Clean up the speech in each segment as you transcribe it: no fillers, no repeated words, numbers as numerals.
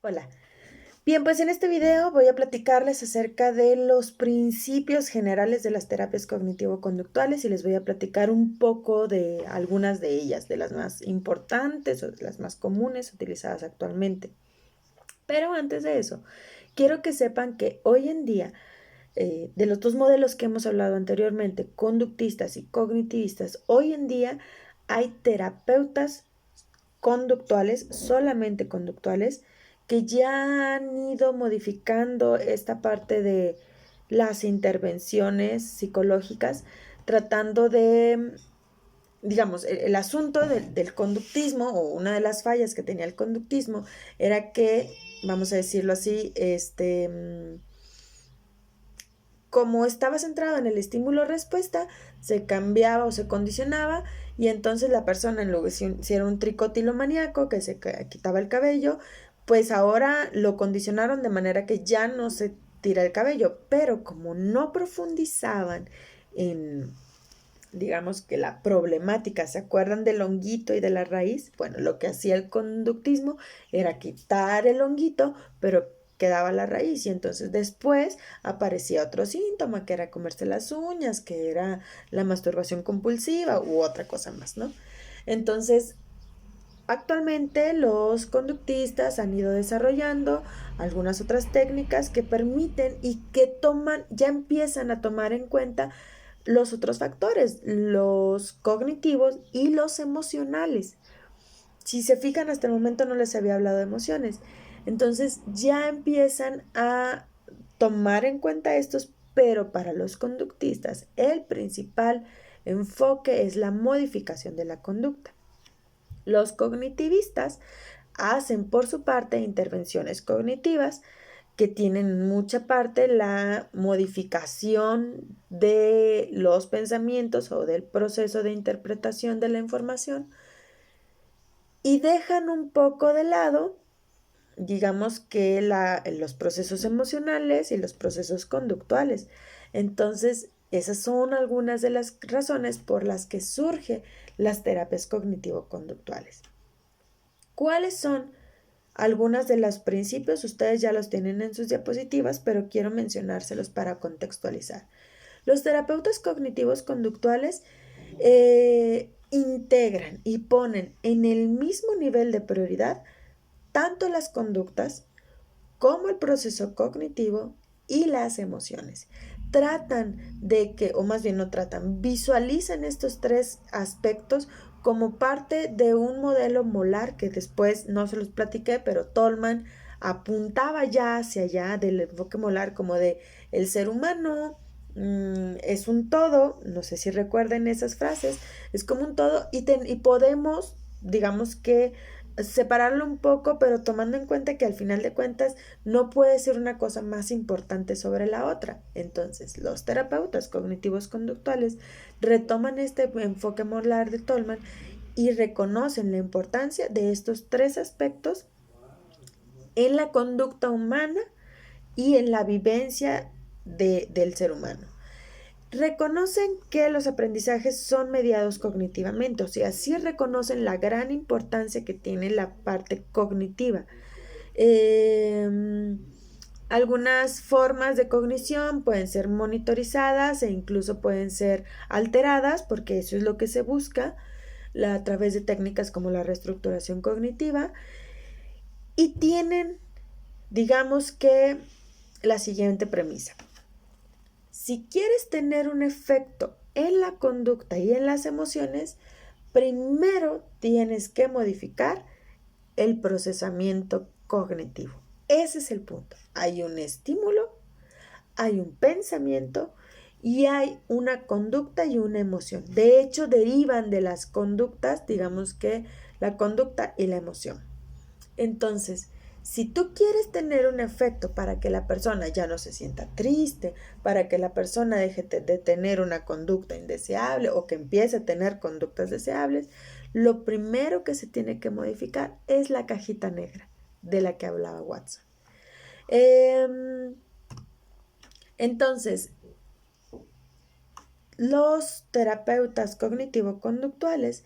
Hola. Bien, pues en este video voy a platicarles acerca de los principios generales de las terapias cognitivo-conductuales y les voy a platicar un poco de algunas de ellas, de las más importantes o de las más comunes utilizadas actualmente. Pero antes de eso, quiero que sepan que hoy en día, de los dos modelos que hemos hablado anteriormente, conductistas y cognitivistas, hoy en día hay terapeutas conductuales, solamente conductuales, que ya han ido modificando esta parte de las intervenciones psicológicas, tratando de, digamos, el asunto del conductismo o una de las fallas que tenía el conductismo era que, vamos a decirlo así, como estaba centrado en el estímulo-respuesta, se cambiaba o se condicionaba y entonces la persona, en lugar si era un tricótilo maníaco que se quitaba el cabello, pues ahora lo condicionaron de manera que ya no se tira el cabello, pero como no profundizaban en, digamos que la problemática, ¿se acuerdan del honguito y de la raíz? Bueno, lo que hacía el conductismo era quitar el honguito, pero quedaba la raíz y entonces después aparecía otro síntoma que era comerse las uñas, que era la masturbación compulsiva u otra cosa más, ¿no? Entonces, actualmente los conductistas han ido desarrollando algunas otras técnicas que permiten y que toman, ya empiezan a tomar en cuenta los otros factores, los cognitivos y los emocionales. Si se fijan, hasta el momento no les había hablado de emociones. Entonces ya empiezan a tomar en cuenta estos, pero para los conductistas el principal enfoque es la modificación de la conducta. Los cognitivistas hacen por su parte intervenciones cognitivas que tienen mucha parte la modificación de los pensamientos o del proceso de interpretación de la información y dejan un poco de lado, digamos que los procesos emocionales y los procesos conductuales. Entonces, esas son algunas de las razones por las que surgen las terapias cognitivo-conductuales. ¿Cuáles son algunas de los principios? Ustedes ya los tienen en sus diapositivas, pero quiero mencionárselos para contextualizar. Los terapeutas cognitivos conductuales integran y ponen en el mismo nivel de prioridad tanto las conductas como el proceso cognitivo y las emociones. Tratan de que, o más bien no tratan, visualizan estos tres aspectos como parte de un modelo molar que después no se los platiqué, pero Tolman apuntaba ya hacia allá del enfoque molar como de el ser humano es un todo, no sé si recuerden esas frases, es como un todo y podemos, digamos que separarlo un poco, pero tomando en cuenta que al final de cuentas no puede ser una cosa más importante sobre la otra. Entonces, los terapeutas cognitivos conductuales retoman este enfoque molar de Tolman y reconocen la importancia de estos tres aspectos en la conducta humana y en la vivencia del ser humano. Reconocen que los aprendizajes son mediados cognitivamente, o sea, sí reconocen la gran importancia que tiene la parte cognitiva. Eh, Algunas formas de cognición pueden ser monitorizadas e incluso pueden ser alteradas, porque eso es lo que se busca a través de técnicas como la reestructuración cognitiva, y tienen, digamos que, la siguiente premisa. Si quieres tener un efecto en la conducta y en las emociones, primero tienes que modificar el procesamiento cognitivo. Ese es el punto. Hay un estímulo, hay un pensamiento y hay una conducta y una emoción. De hecho, derivan de las conductas, digamos que la conducta y la emoción. Entonces, si tú quieres tener un efecto para que la persona ya no se sienta triste, para que la persona deje de tener una conducta indeseable o que empiece a tener conductas deseables, lo primero que se tiene que modificar es la cajita negra de la que hablaba Watson. Entonces, los terapeutas cognitivo-conductuales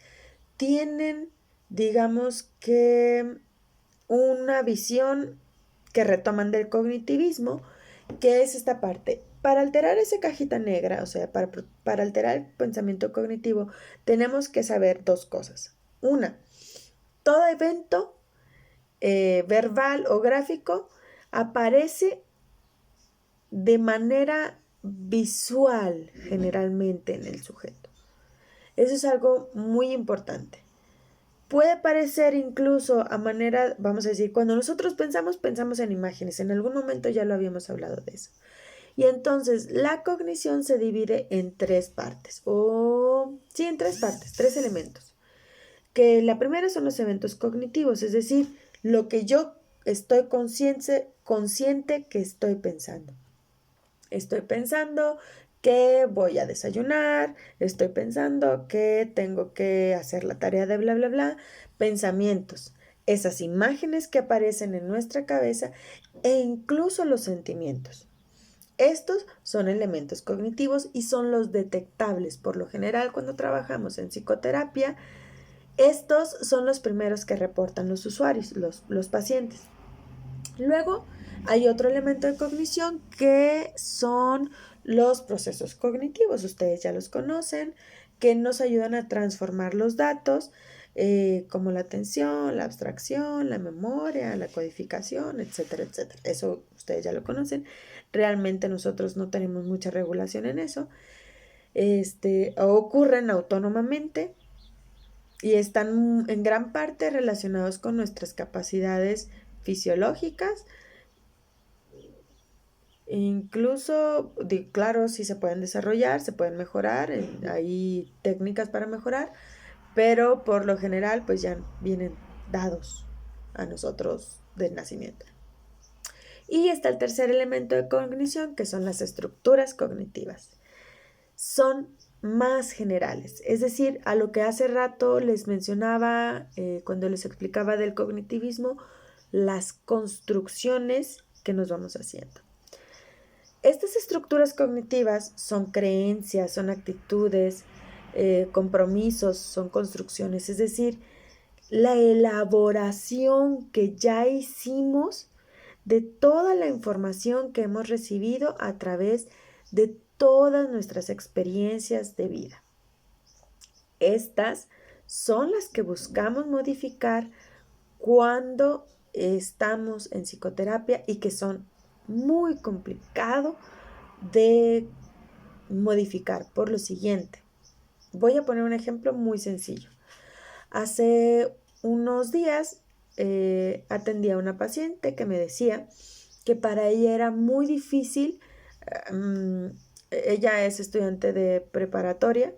tienen, digamos que, una visión que retoman del cognitivismo, que es esta parte. Para alterar esa cajita negra, o sea, para alterar el pensamiento cognitivo, tenemos que saber dos cosas. Una, todo evento verbal o gráfico aparece de manera visual generalmente en el sujeto. Eso es algo muy importante. Puede parecer incluso a manera, vamos a decir, cuando nosotros pensamos en imágenes. En algún momento ya lo habíamos hablado de eso. Y entonces la cognición se divide en tres partes, en tres partes, tres elementos. Que la primera son los eventos cognitivos, es decir, lo que yo estoy consciente que estoy pensando. Estoy pensando que voy a desayunar, estoy pensando que tengo que hacer la tarea de bla, bla, bla. Pensamientos, esas imágenes que aparecen en nuestra cabeza e incluso los sentimientos. Estos son elementos cognitivos y son los detectables. Por lo general, cuando trabajamos en psicoterapia, estos son los primeros que reportan los usuarios, los pacientes. Luego hay otro elemento de cognición que son los procesos cognitivos. Ustedes ya los conocen, que nos ayudan a transformar los datos, como la atención, la abstracción, la memoria, la codificación, etcétera, etcétera. Eso ustedes ya lo conocen. Realmente nosotros no tenemos mucha regulación en eso. Ocurren autónomamente y están en gran parte relacionados con nuestras capacidades fisiológicas. Incluso, claro, sí se pueden desarrollar, se pueden mejorar, hay técnicas para mejorar, pero por lo general pues ya vienen dados a nosotros del nacimiento. Y está el tercer elemento de cognición, que son las estructuras cognitivas. Son más generales, es decir, a lo que hace rato les mencionaba cuando les explicaba del cognitivismo, las construcciones que nos vamos haciendo. Estas estructuras cognitivas son creencias, son actitudes, compromisos, son construcciones, es decir, la elaboración que ya hicimos de toda la información que hemos recibido a través de todas nuestras experiencias de vida. Estas son las que buscamos modificar cuando estamos en psicoterapia y que son muy complicado de modificar por lo siguiente. Voy a poner un ejemplo muy sencillo. Hace unos días atendí a una paciente que me decía que para ella era muy difícil. Ella es estudiante de preparatoria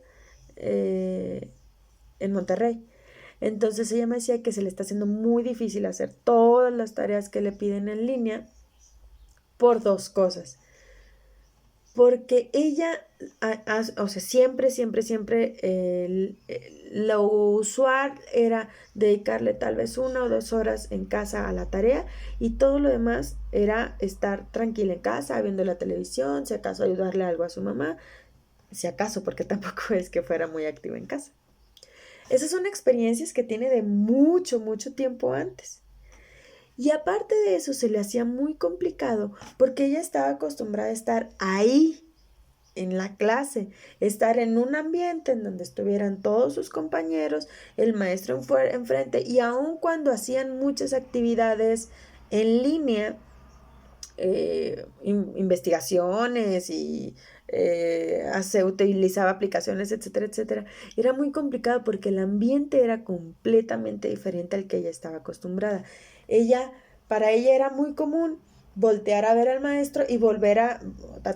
en Monterrey. Entonces ella me decía que se le está haciendo muy difícil hacer todas las tareas que le piden en línea por dos cosas. Porque ella, siempre, lo usual era dedicarle tal vez 1 o 2 horas en casa a la tarea y todo lo demás era estar tranquila en casa, viendo la televisión, si acaso ayudarle algo a su mamá, si acaso, porque tampoco es que fuera muy activa en casa. Esas son experiencias que tiene de mucho, mucho tiempo antes. Y aparte de eso se le hacía muy complicado porque ella estaba acostumbrada a estar ahí en la clase, estar en un ambiente en donde estuvieran todos sus compañeros, el maestro enfrente, y aun cuando hacían muchas actividades en línea, investigaciones y se utilizaba aplicaciones, etcétera, etcétera, era muy complicado porque el ambiente era completamente diferente al que ella estaba acostumbrada. Para ella era muy común voltear a ver al maestro y volver a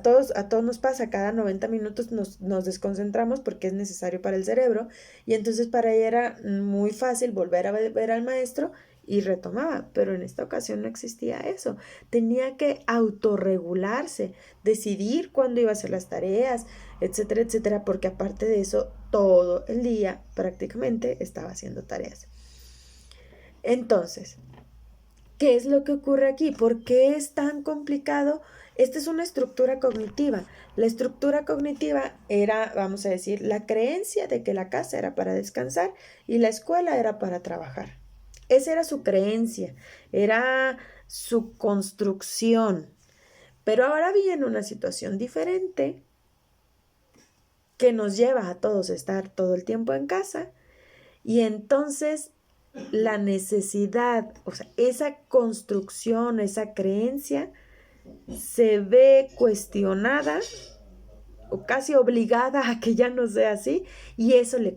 todos nos pasa, cada 90 minutos nos desconcentramos porque es necesario para el cerebro, y entonces para ella era muy fácil volver a ver al maestro y retomaba, pero en esta ocasión no existía eso. Tenía que autorregularse, decidir cuándo iba a hacer las tareas, etcétera, etcétera, porque aparte de eso, todo el día prácticamente estaba haciendo tareas. Entonces, ¿qué es lo que ocurre aquí? ¿Por qué es tan complicado? Esta es una estructura cognitiva. La estructura cognitiva era, vamos a decir, la creencia de que la casa era para descansar y la escuela era para trabajar. Esa era su creencia, era su construcción. Pero ahora viene una situación diferente que nos lleva a todos a estar todo el tiempo en casa y entonces la necesidad, o sea, esa construcción, esa creencia se ve cuestionada o casi obligada a que ya no sea así y eso le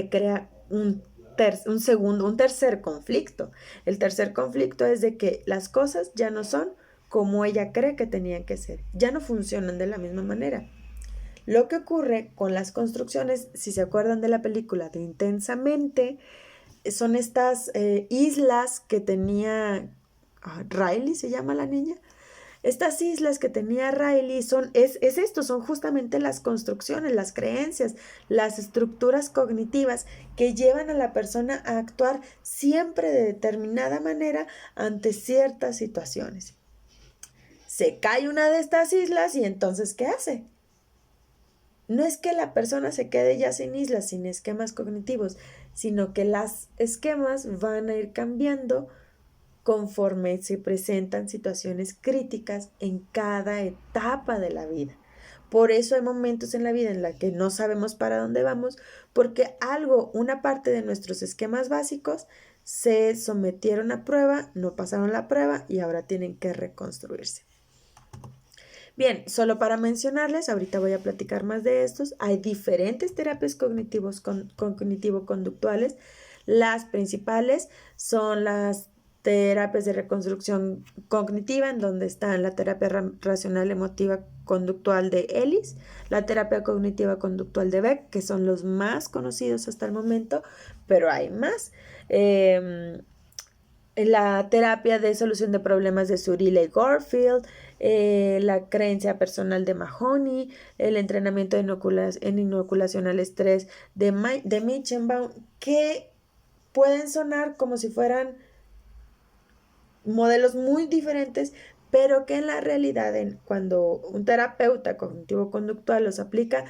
crea un tercer conflicto. El tercer conflicto es de que las cosas ya no son como ella cree que tenían que ser, ya no funcionan de la misma manera. Lo que ocurre con las construcciones, si se acuerdan de la película de Intensamente, son estas islas que tenía Riley, se llama la niña. Estas islas que tenía Riley es esto, son justamente las construcciones, las creencias, las estructuras cognitivas que llevan a la persona a actuar siempre de determinada manera ante ciertas situaciones. Se cae una de estas islas y entonces, ¿qué hace? No es que la persona se quede ya sin islas, sin esquemas cognitivos, sino que las esquemas van a ir cambiando conforme se presentan situaciones críticas en cada etapa de la vida. Por eso hay momentos en la vida en la que no sabemos para dónde vamos, porque una parte de nuestros esquemas básicos se sometieron a prueba, no pasaron la prueba y ahora tienen que reconstruirse. Bien, solo para mencionarles, ahorita voy a platicar más de estos, hay diferentes terapias cognitivo-conductuales. Las principales son las terapias de reconstrucción cognitiva, en donde están la terapia racional emotiva conductual de Ellis, la terapia cognitiva conductual de Beck, que son los más conocidos hasta el momento, pero hay más. La terapia de solución de problemas de Surila y Gorfield, la creencia personal de Mahoney, el entrenamiento en inoculación al estrés de Meichenbaum, que pueden sonar como si fueran modelos muy diferentes, pero que en la realidad, cuando un terapeuta cognitivo-conductual los aplica,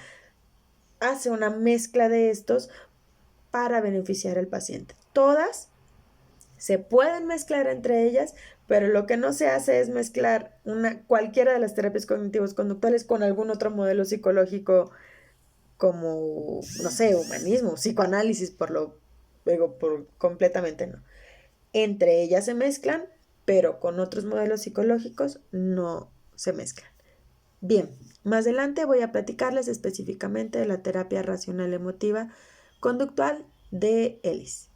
hace una mezcla de estos para beneficiar al paciente. Todas se pueden mezclar entre ellas, pero lo que no se hace es mezclar cualquiera de las terapias cognitivos conductuales con algún otro modelo psicológico como, no sé, humanismo, psicoanálisis, por completamente no. Entre ellas se mezclan, pero con otros modelos psicológicos no se mezclan. Bien, más adelante voy a platicarles específicamente de la terapia racional emotiva conductual de Ellis.